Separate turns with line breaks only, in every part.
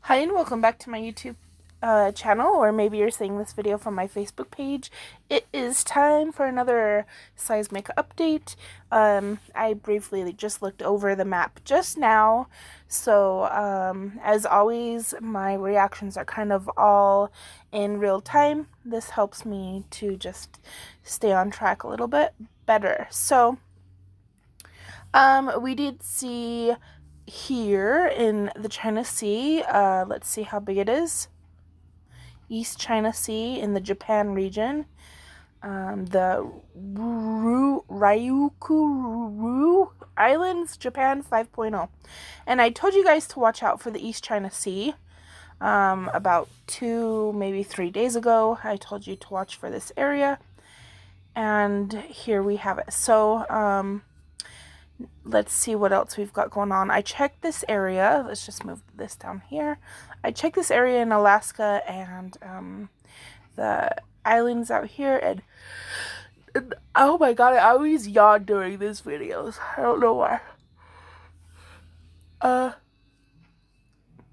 Hi and welcome back to my YouTube channel, or maybe you're seeing this video from my Facebook page. It is time for another seismic update. I briefly just looked over the map just now, so as always, my reactions are kind of all in real time. This helps me to just stay on track a little bit better. So, we did see here in the China Sea, let's see how big it is. East China Sea in the Japan region. The Ryukyu Islands, Japan 5.0. And I told you guys to watch out for the East China Sea. About 2, maybe 3 days ago, I told you to watch for this area. And here we have it. So, let's see what else we've got going on. I checked this area. Let's just move this down here. I checked this area in Alaska and the islands out here. And oh my god, I always yawn during these videos. I don't know why.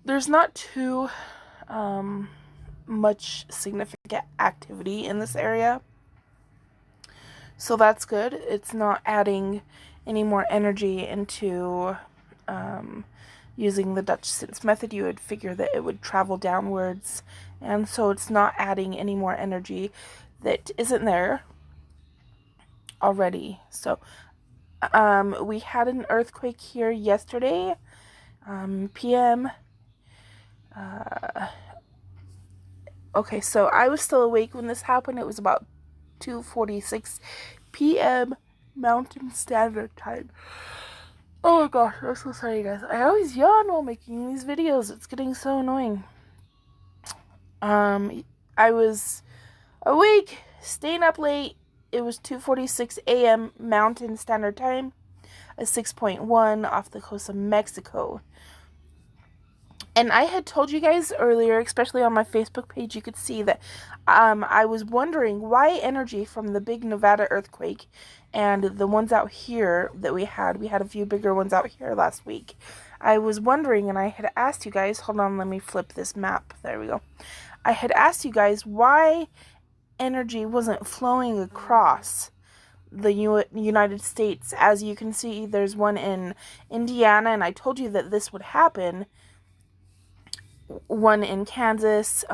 There's not too much significant activity in this area. So that's good. It's not adding any more energy into using the Dutch sense method. You would figure that it would travel downwards, and so it's not adding any more energy that isn't there already. So we had an earthquake here yesterday, PM. Okay, so I was still awake when this happened. It was about 2:46 p.m. Mountain Standard Time. Oh my gosh, I'm so sorry, guys. I always yawn while making these videos. It's getting so annoying. I was awake, staying up late. It was 2:46 a.m. Mountain Standard Time, a 6.1 off the coast of Mexico. And I had told you guys earlier, especially on my Facebook page, you could see that I was wondering why energy from the big Nevada earthquake and the ones out here that we had a few bigger ones out here last week. I was wondering, and I had asked you guys, hold on, let me flip this map. There we go. I had asked you guys why energy wasn't flowing across the United States. As you can see, there's one in Indiana, and I told you that this would happen. One in Kansas,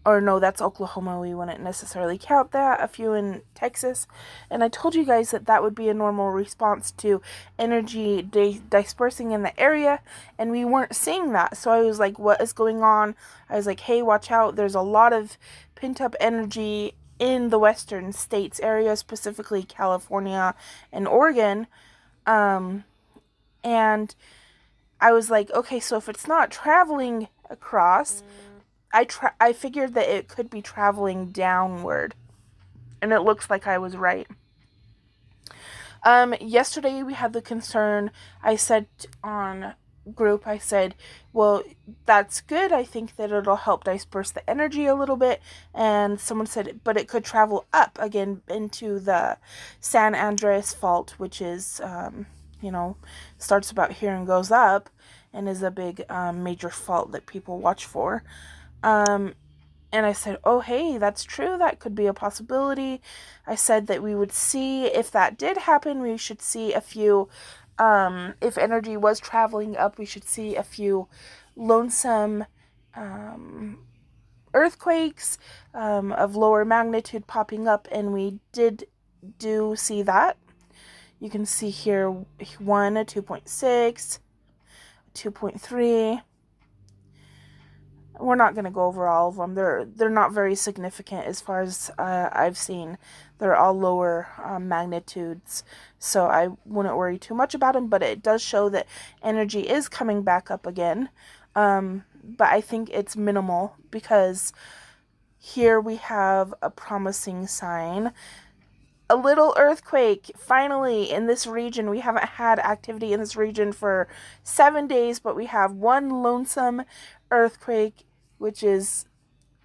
or no, that's Oklahoma. We wouldn't necessarily count that. A few in Texas. And I told you guys that that would be a normal response to energy dispersing in the area, and we weren't seeing that. So I was like, what is going on? I was like, hey, watch out. There's a lot of pent-up energy in the western states area, specifically California and Oregon. And I was like, okay, so if it's not traveling across, I figured that it could be traveling downward. And it looks like I was right. Yesterday we had the concern. I said on group, I said, well, that's good. I think that it'll help disperse the energy a little bit. And someone said, but it could travel up again into the San Andreas Fault, which is, starts about here and goes up, and is a big major fault that people watch for. And I said, oh, hey, that's true. That could be a possibility. I said that we would see, if that did happen, we should see a few, if energy was traveling up, we should see a few lonesome earthquakes of lower magnitude popping up, and we do see that. You can see here 1, a 2.6, 2.3. We're not going to go over all of them. They're not very significant as far as I've seen. They're all lower magnitudes, so I wouldn't worry too much about them, but it does show that energy is coming back up again. But I think it's minimal, because here we have a promising sign. A little earthquake, finally, in this region. We haven't had activity in this region for 7 days, but we have one lonesome earthquake, which is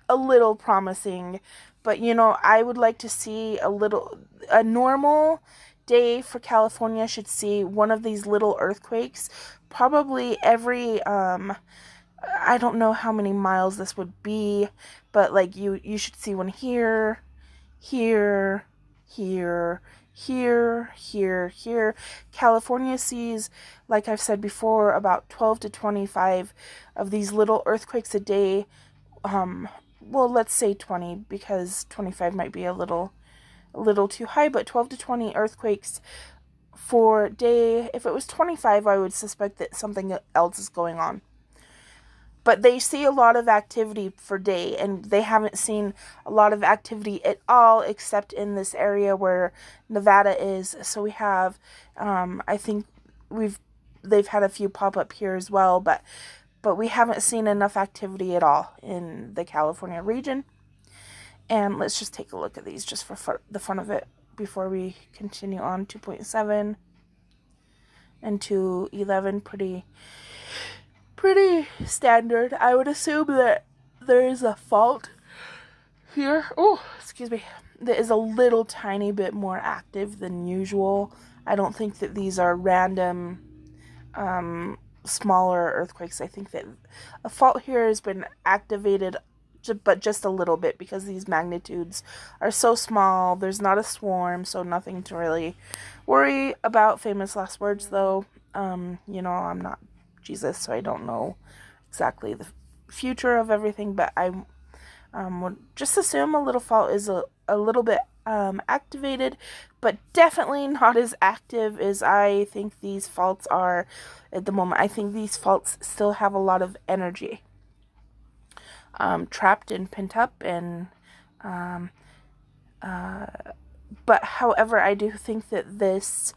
a little promising. But, I would like to see a normal day for California should see one of these little earthquakes, probably every I don't know how many miles this would be, but like you should see one here, here, here, here. California sees, like I've said before, about 12 to 25 of these little earthquakes a day. Well, let's say 20 because 25 might be a little too high, but 12 to 20 earthquakes for day. If it was 25, I would suspect that something else is going on. But they see a lot of activity for day, and they haven't seen a lot of activity at all except in this area where Nevada is. So we have, I think they've had a few pop up here as well, but we haven't seen enough activity at all in the California region. And let's just take a look at these just for the fun of it before we continue on. 2.7 and 211, pretty standard. I would assume that there is a fault here. Oh, excuse me. That is a little tiny bit more active than usual. I don't think that these are random smaller earthquakes. I think that a fault here has been activated, but just a little bit, because these magnitudes are so small. There's not a swarm, so nothing to really worry about. Famous last words, though. I'm not Jesus, so I don't know exactly the future of everything, but I would just assume a little fault is a little bit activated, but definitely not as active as I think these faults are at the moment. I think these faults still have a lot of energy trapped and pent up, and but however, I do think that this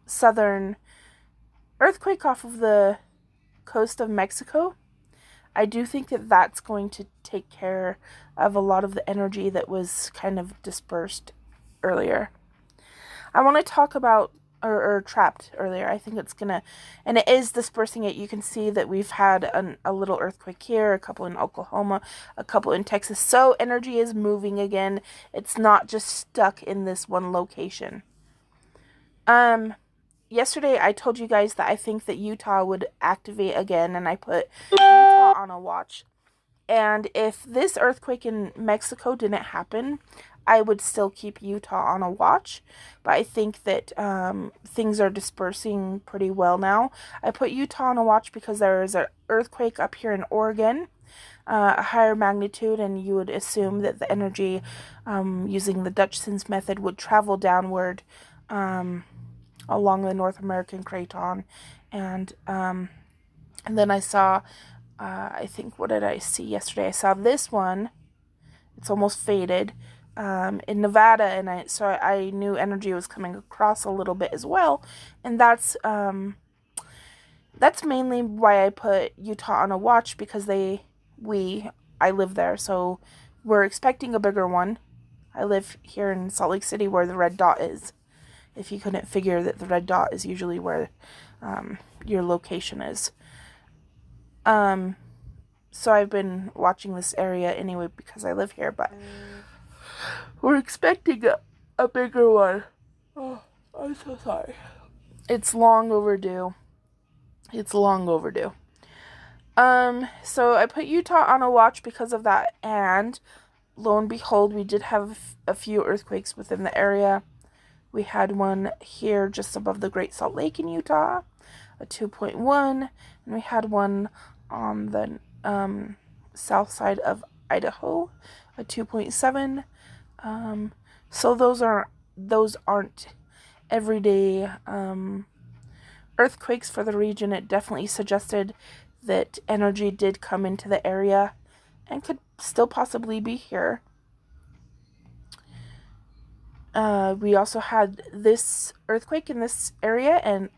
southern earthquake off of the coast of Mexico, I do think that that's going to take care of a lot of the energy that was kind of dispersed earlier. I want to talk about, or trapped earlier. I think it's gonna, and it is dispersing it. You can see that we've had a little earthquake here, a couple in Oklahoma, a couple in Texas. So energy is moving again. It's not just stuck in this one location. Yesterday I told you guys that I think that Utah would activate again, and I put Utah on a watch. And if this earthquake in Mexico didn't happen, I would still keep Utah on a watch. But I think that things are dispersing pretty well now. I put Utah on a watch because there is an earthquake up here in Oregon, a higher magnitude, and you would assume that the energy using the Dutchson's method would travel downward along the North American Craton. And then I saw, I think, what did I see yesterday? I saw this one. It's almost faded in Nevada, and I knew energy was coming across a little bit as well. And that's mainly why I put Utah on a watch, because I live there, so we're expecting a bigger one. I live here in Salt Lake City, where the red dot is. If you couldn't figure that the red dot is usually where your location is. So I've been watching this area anyway because I live here, but we're expecting a bigger one. Oh, I'm so sorry. It's long overdue. So I put Utah on a watch because of that, and lo and behold, we did have a few earthquakes within the area. We had one here just above the Great Salt Lake in Utah, a 2.1, and we had one on the south side of Idaho, a 2.7. So those aren't everyday earthquakes for the region. It definitely suggested that energy did come into the area and could still possibly be here. We also had this earthquake in this area and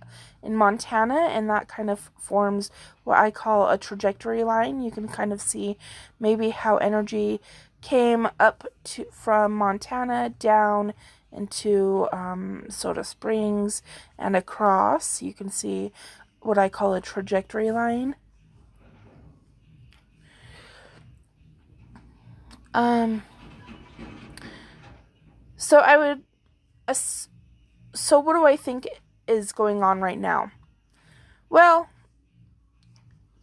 in Montana, and that kind of forms what I call a trajectory line. You can kind of see maybe how energy came up from Montana down into Soda Springs and across. You can see what I call a trajectory line. So what do I think is going on right now? Well,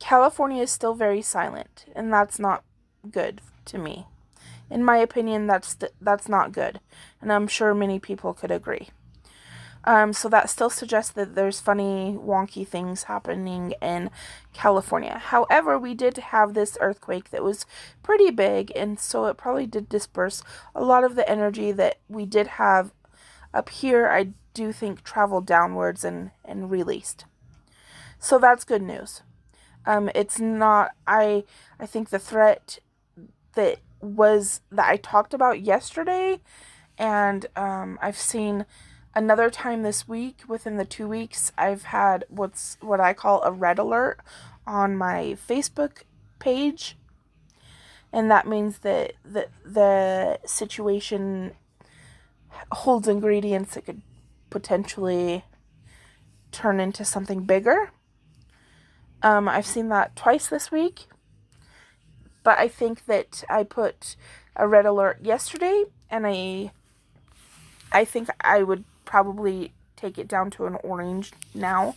California is still very silent, and that's not good to me. In my opinion, that's not good, and I'm sure many people could agree. So that still suggests that there's funny, wonky things happening in California. However, we did have this earthquake that was pretty big, and so it probably did disperse a lot of the energy that we did have up here. I do think traveled downwards and released. So that's good news. It's not, I think the threat that I talked about yesterday, and I've seen another time this week, within the 2 weeks, I've had what I call a red alert on my Facebook page. And that means that the situation holds ingredients that could potentially turn into something bigger. I've seen that twice this week. But I think that I put a red alert yesterday, and I think I would probably take it down to an orange now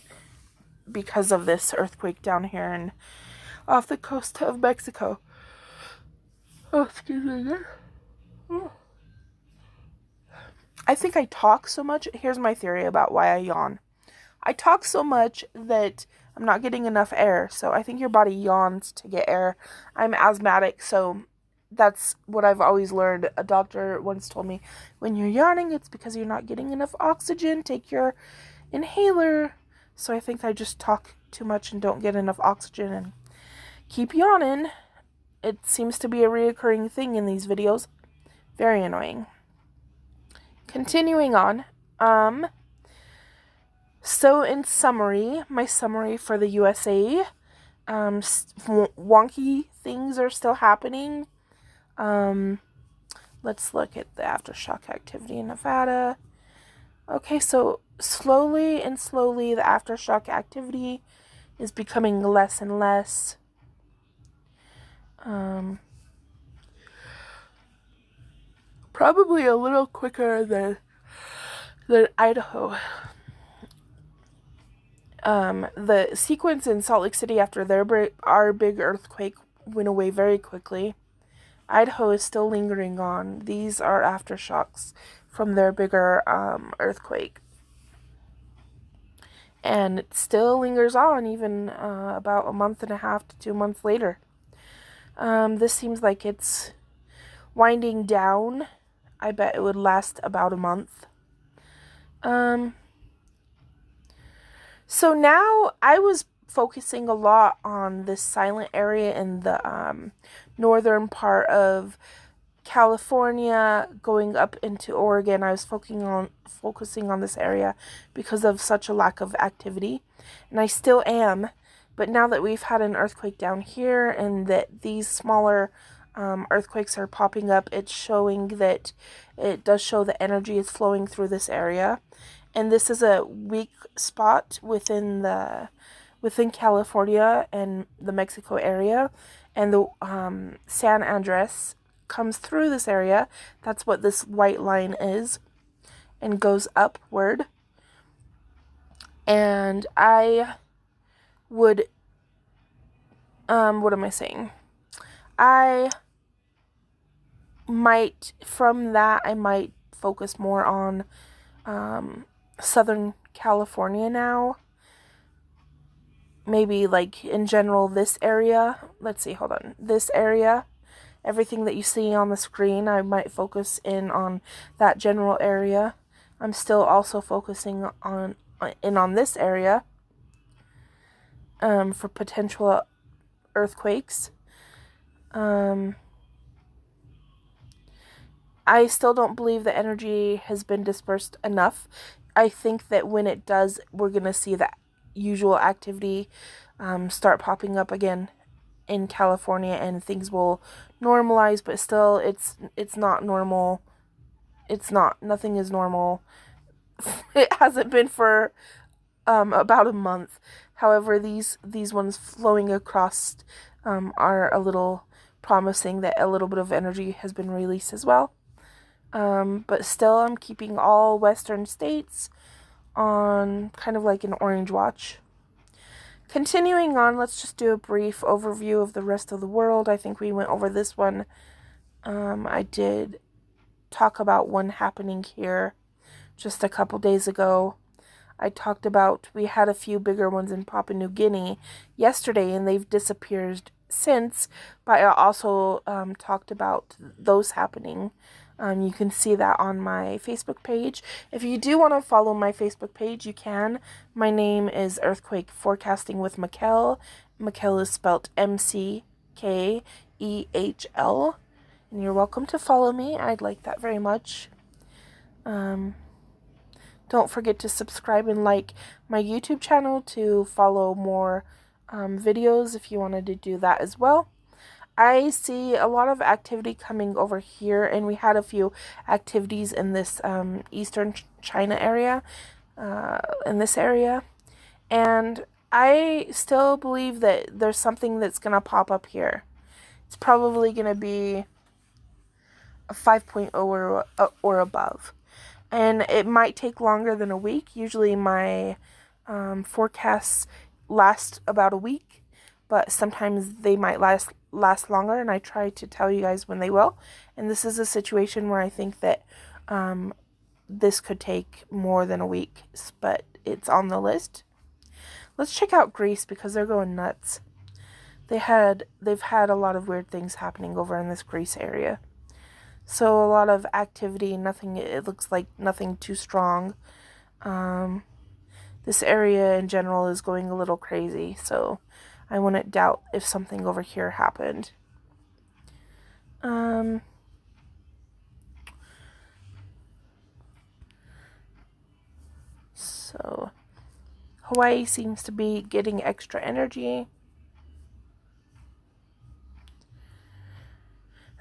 because of this earthquake down here and off the coast of Mexico. Oh, excuse me. I think I talk so much. Here's my theory about why I yawn. I talk so much that I'm not getting enough air. So I think your body yawns to get air. I'm asthmatic, so that's what I've always learned. A doctor once told me, when you're yawning, it's because you're not getting enough oxygen. Take your inhaler. So I think I just talk too much and don't get enough oxygen and keep yawning. It seems to be a reoccurring thing in these videos. Very annoying. Continuing on. So in summary, my summary for the USA, wonky things are still happening. Let's look at the aftershock activity in Nevada. Okay, so slowly the aftershock activity is becoming less and less. Probably a little quicker than Idaho. The sequence in Salt Lake City after our big earthquake went away very quickly. Idaho is still lingering on. These are aftershocks from their bigger earthquake. And it still lingers on even about a month and a half to 2 months later. This seems like it's winding down. I bet it would last about a month. So now I was focusing a lot on this silent area in the northern part of California going up into Oregon. I was focusing on this area because of such a lack of activity, and I still am. But now that we've had an earthquake down here and that these smaller earthquakes are popping up, it's showing that it does show the energy is flowing through this area. And this is a weak spot within California and the Mexico area. And the San Andres comes through this area. That's what this white line is. And goes upward. And I would... what am I saying? From that, I might focus more on Southern California now. Maybe like in general this area. Let's see, hold on. This area. Everything that you see on the screen, I might focus in on that general area. I'm still also focusing on this area for potential earthquakes. I still don't believe the energy has been dispersed enough. I think that when it does, we're going to see the usual activity start popping up again in California, and things will normalize, but still it's not normal. Nothing is normal. It hasn't been for about a month. However, these ones flowing across are a little promising that a little bit of energy has been released as well. But still, I'm keeping all western states on kind of like an orange watch. Continuing on, let's just do a brief overview of the rest of the world. I think we went over this one. I did talk about one happening here just a couple days ago. I talked about, we had a few bigger ones in Papua New Guinea yesterday, and they've disappeared since, but I also talked about those happening. You can see that on my Facebook page. If you do want to follow my Facebook page, you can. My name is Earthquake Forecasting with Mekhl. Mekhl is spelled M-C-K-E-H-L. And you're welcome to follow me. I'd like that very much. Don't forget to subscribe and like my YouTube channel to follow more videos if you wanted to do that as well. I see a lot of activity coming over here, and we had a few activities in this eastern China area, in this area, and I still believe that there's something that's going to pop up here. It's probably going to be a 5.0 or above, and it might take longer than a week. Usually my forecasts last about a week, but sometimes they might last longer, and I try to tell you guys when they will. And this is a situation where I think that this could take more than a week, but it's on the list. Let's check out Greece, because they're going nuts. They've had a lot of weird things happening over in this Greece area. So a lot of activity, it looks like nothing too strong. This area in general is going a little crazy, so I wouldn't doubt if something over here happened. So Hawaii seems to be getting extra energy.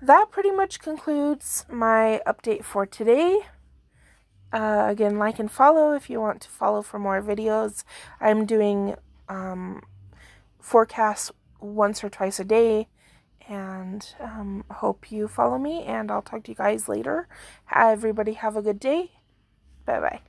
That pretty much concludes my update for today. Again, like and follow if you want to follow for more videos. I'm doing forecasts once or twice a day, and hope you follow me, and I'll talk to you guys later. Everybody have a good day. Bye bye.